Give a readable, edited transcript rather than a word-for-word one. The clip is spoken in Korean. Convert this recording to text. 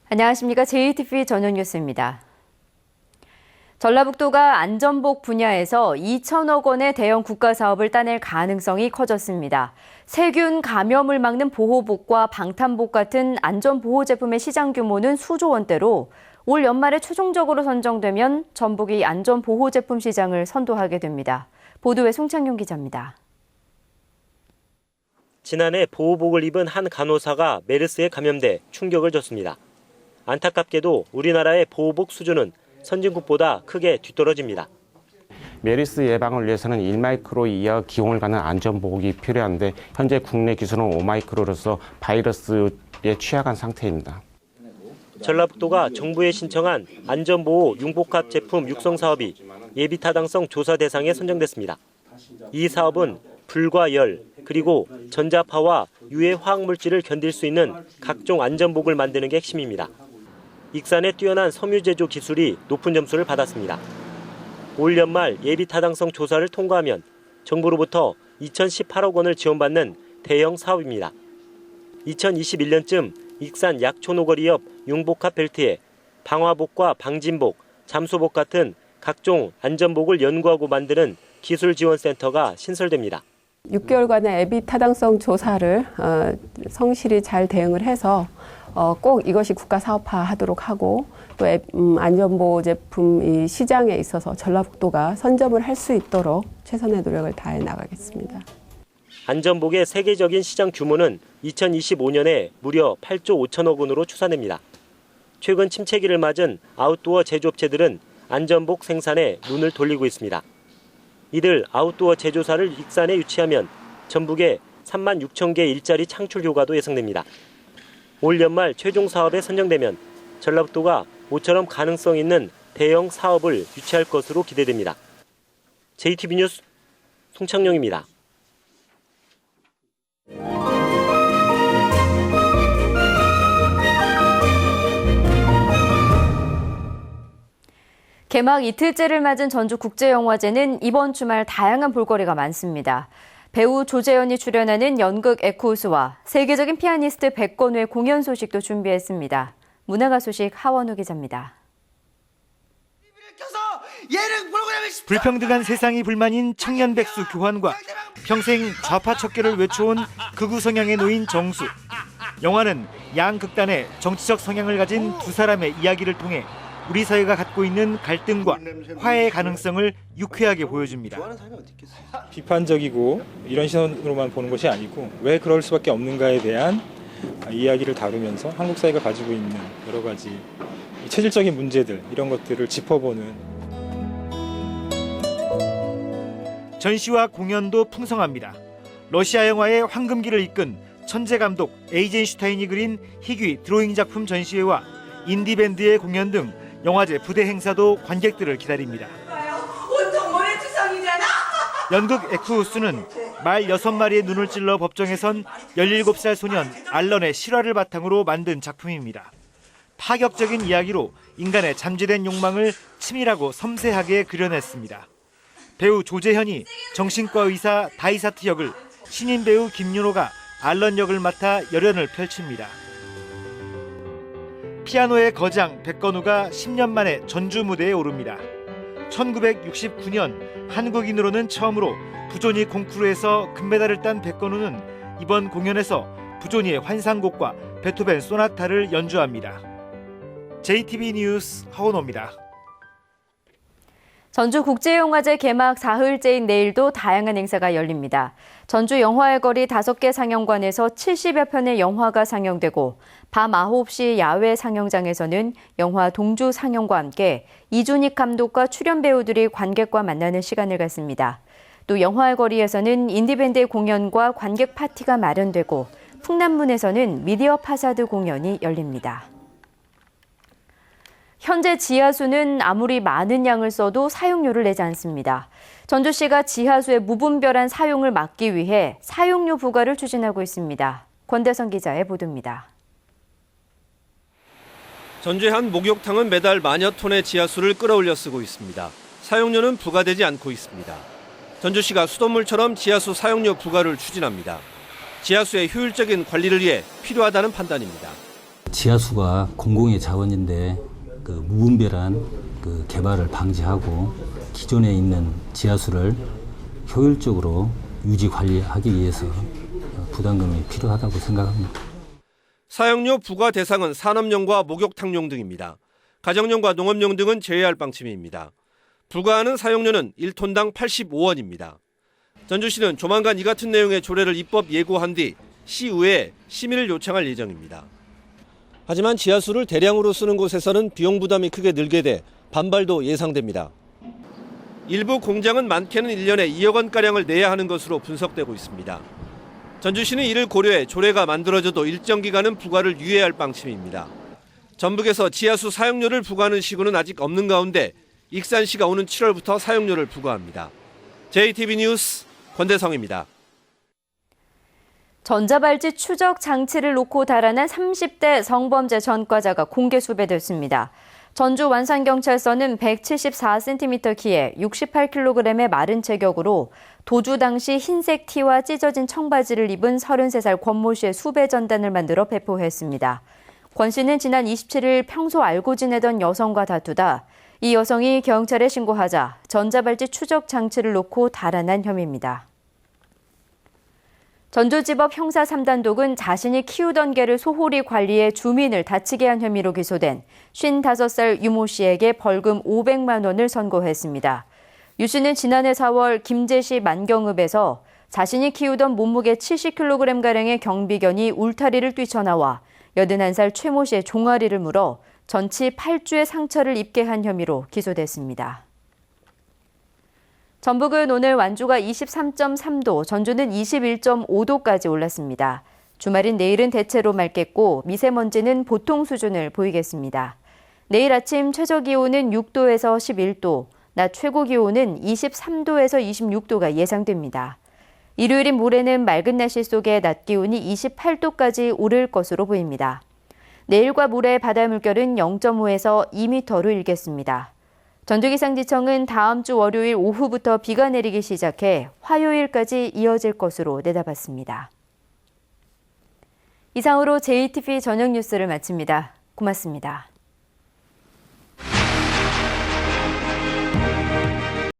안녕하십니까. JTBC 저녁 뉴스입니다. 전라북도가 안전복 분야에서 2천억 원의 대형 국가 사업을 따낼 가능성이 커졌습니다. 세균 감염을 막는 보호복과 방탄복 같은 안전보호 제품의 시장 규모는 수조 원대로 올 연말에 최종적으로 선정되면 전북이 안전보호 제품 시장을 선도하게 됩니다. 보도에 송창용 기자입니다. 지난해 보호복을 입은 한 간호사가 메르스에 감염돼 충격을 줬습니다. 안타깝게도 우리나라의 보호복 수준은 선진국보다 크게 뒤떨어집니다. 메르스 예방을 위해서는 1마이크로 이하 기용을 가는 안전보호복이 필요한데 현재 국내 기술은 5마이크로로서 바이러스에 취약한 상태입니다. 전라북도가 정부에 신청한 안전보호 융복합 제품 육성 사업이 예비타당성 조사 대상에 선정됐습니다. 이 사업은 불과 열, 그리고 전자파와 유해 화학물질을 견딜 수 있는 각종 안전복을 만드는 게 핵심입니다. 익산의 뛰어난 섬유 제조 기술이 높은 점수를 받았습니다. 올 연말 예비타당성 조사를 통과하면 정부로부터 2,018억 원을 지원받는 대형 사업입니다. 2021년쯤 익산 약초노거리 옆 융복합 벨트에 방화복과 방진복, 잠수복 같은 각종 안전복을 연구하고 만드는 기술지원센터가 신설됩니다. 6개월간의 예비 타당성 조사를 성실히 잘 대응을 해서 꼭 이것이 국가 사업화하도록 하고 또 안전보호 제품 시장에 있어서 전라북도가 선점을 할 수 있도록 최선의 노력을 다해 나가겠습니다. 안전복의 세계적인 시장 규모는 2025년에 무려 8조 5천억 원으로 추산됩니다. 최근 침체기를 맞은 아웃도어 제조업체들은 안전복 생산에 눈을 돌리고 있습니다. 이들 아웃도어 제조사를 익산에 유치하면 전북에 3만 6천 개 일자리 창출 효과도 예상됩니다. 올 연말 최종 사업에 선정되면 전라북도가 모처럼 가능성 있는 대형 사업을 유치할 것으로 기대됩니다. JTBC 뉴스 송창용입니다. 개막 이틀째를 맞은 전주국제영화제는 이번 주말 다양한 볼거리가 많습니다. 배우 조재현이 출연하는 연극 에쿠우스와 세계적인 피아니스트 백건우의 공연 소식도 준비했습니다. 문화가 소식 하원우 기자입니다. 불평등한 세상이 불만인 청년 백수 교환과 평생 좌파 척결을 외쳐온 극우 성향에 놓인 정수. 영화는 양 극단의 정치적 성향을 가진 두 사람의 이야기를 통해 우리 사회가 갖고 있는 갈등과 화해의 가능성을 유쾌하게 보여줍니다. 비판적이고 이런 시선으로만 보는 것이 아니고 왜 그럴 수밖에 없는가에 대한 이야기를 다루면서 한국 사회가 가지고 있는 여러 가지 체질적인 문제들 이런 것들을 짚어보는. 전시와 공연도 풍성합니다. 러시아 영화의 황금기를 이끈 천재 감독 에이젠슈타인이 그린 희귀 드로잉 작품 전시회와 인디밴드의 공연 등 영화제 부대 행사도 관객들을 기다립니다. 온통 모래주성이잖아. 연극 에쿠우스는 말 6마리의 눈을 찔러 법정에 선 17살 소년 알런의 실화를 바탕으로 만든 작품입니다. 파격적인 이야기로 인간의 잠재된 욕망을 치밀하고 섬세하게 그려냈습니다. 배우 조재현이 정신과 의사 다이사트 역을, 신인 배우 김윤호가 알런 역을 맡아 열연을 펼칩니다. 피아노의 거장 백건우가 10년 만에 전주 무대에 오릅니다. 1969년 한국인으로는 처음으로 부조니 콩쿠르에서 금메달을 딴 백건우는 이번 공연에서 부조니의 환상곡과 베토벤 소나타를 연주합니다. JTBC 뉴스 하원호입니다. 전주국제영화제 개막 사흘째인 내일도 다양한 행사가 열립니다. 전주 영화의 거리 5개 상영관에서 70여 편의 영화가 상영되고 밤 9시 야외 상영장에서는 영화 동주 상영과 함께 이준익 감독과 출연 배우들이 관객과 만나는 시간을 갖습니다. 또 영화의 거리에서는 인디밴드의 공연과 관객 파티가 마련되고 풍남문에서는 미디어 파사드 공연이 열립니다. 현재 지하수는 아무리 많은 양을 써도 사용료를 내지 않습니다. 전주시가 지하수의 무분별한 사용을 막기 위해 사용료 부과를 추진하고 있습니다. 권대선 기자의 보도입니다. 전주의 한 목욕탕은 매달 만여 톤의 지하수를 끌어올려 쓰고 있습니다. 사용료는 부과되지 않고 있습니다. 전주시가 수돗물처럼 지하수 사용료 부과를 추진합니다. 지하수의 효율적인 관리를 위해 필요하다는 판단입니다. 지하수가 공공의 자원인데 그 무분별한 그 개발을 방지하고 기존에 있는 지하수를 효율적으로 유지 관리하기 위해서 부담금이 필요하다고 생각합니다. 사용료 부과 대상은 산업용과 목욕탕용 등입니다. 가정용과 농업용 등은 제외할 방침입니다. 부과하는 사용료는 1톤당 85원입니다. 전주시는 조만간 이 같은 내용의 조례를 입법 예고한 뒤 시의회에 심의를 요청할 예정입니다. 하지만 지하수를 대량으로 쓰는 곳에서는 비용 부담이 크게 늘게 돼 반발도 예상됩니다. 일부 공장은 많게는 1년에 2억 원가량을 내야 하는 것으로 분석되고 있습니다. 전주시는 이를 고려해 조례가 만들어져도 일정 기간은 부과를 유예할 방침입니다. 전북에서 지하수 사용료를 부과하는 시구는 아직 없는 가운데 익산시가 오는 7월부터 사용료를 부과합니다. JTB 뉴스 권대성입니다. 전자발찌 추적 장치를 놓고 달아난 30대 성범죄 전과자가 공개 수배됐습니다. 전주 완산경찰서는 174cm 키에 68kg의 마른 체격으로 도주 당시 흰색 티와 찢어진 청바지를 입은 33살 권모 씨의 수배 전단을 만들어 배포했습니다. 권 씨는 지난 27일 평소 알고 지내던 여성과 다투다 이 여성이 경찰에 신고하자 전자발찌 추적 장치를 놓고 달아난 혐의입니다. 전주지법 형사 3단독은 자신이 키우던 개를 소홀히 관리해 주민을 다치게 한 혐의로 기소된 55살 유모 씨에게 벌금 500만 원을 선고했습니다. 유 씨는 지난해 4월 김제시 만경읍에서 자신이 키우던 몸무게 70kg가량의 경비견이 울타리를 뛰쳐나와 81살 최모 씨의 종아리를 물어 전치 8주의 상처를 입게 한 혐의로 기소됐습니다. 전북은 오늘 완주가 23.3도, 전주는 21.5도까지 올랐습니다. 주말인 내일은 대체로 맑겠고 미세먼지는 보통 수준을 보이겠습니다. 내일 아침 최저기온은 6도에서 11도, 낮 최고기온은 23도에서 26도가 예상됩니다. 일요일인 모레는 맑은 날씨 속에 낮 기온이 28도까지 오를 것으로 보입니다. 내일과 모레 바다 물결은 0.5에서 2m로 일겠습니다. 전주기상지청은 다음 주 월요일 오후부터 비가 내리기 시작해 화요일까지 이어질 것으로 내다봤습니다. 이상으로 JTB 저녁 뉴스를 마칩니다. 고맙습니다.